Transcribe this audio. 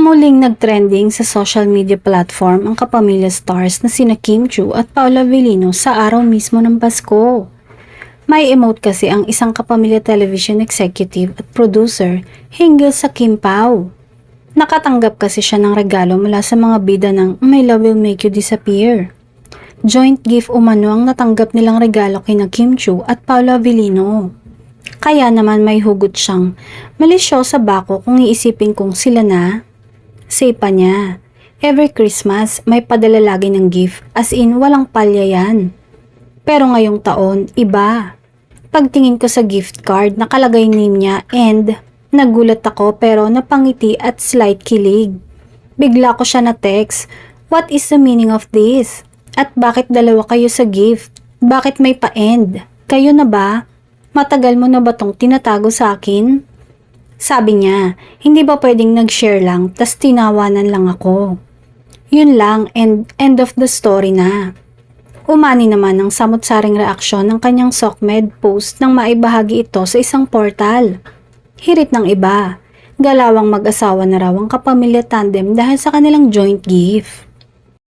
Muling nagtrending sa social media platform ang kapamilya stars na sina Kim Chiu at Paula Avellino sa araw mismo ng Pasko. May emote kasi ang isang kapamilya television executive at producer hinggil sa Kim Pao. Nakatanggap kasi siya ng regalo mula sa mga bida ng My Love Will Make You Disappear. Joint gift umano ang natanggap nilang regalo kina Kim Chiu at Paula Avellino. Kaya naman may hugot siyang malisyosa ba ko kung iisipin kong sila na? Say pa niya, every Christmas may padala lagi ng gift, as in walang palya yan. Pero ngayong taon, iba. Pagtingin ko sa gift card, nakalagay name niya and nagulat ako pero napangiti at slight kilig. Bigla ko siya na text, what is the meaning of this? At bakit dalawa kayo sa gift? Bakit may pa-end? Kayo na ba? Matagal mo na ba tong tinatago sa akin? Sabi niya, hindi ba pwedeng nag-share lang tas tinawanan lang ako? Yun lang and end of the story na. Umani naman ang samot-saring reaksyon ng kanyang Sokmed post nang maibahagi ito sa isang portal. Hirit ng iba, galawang mag-asawa na raw ang kapamilya tandem dahil sa kanilang joint gift.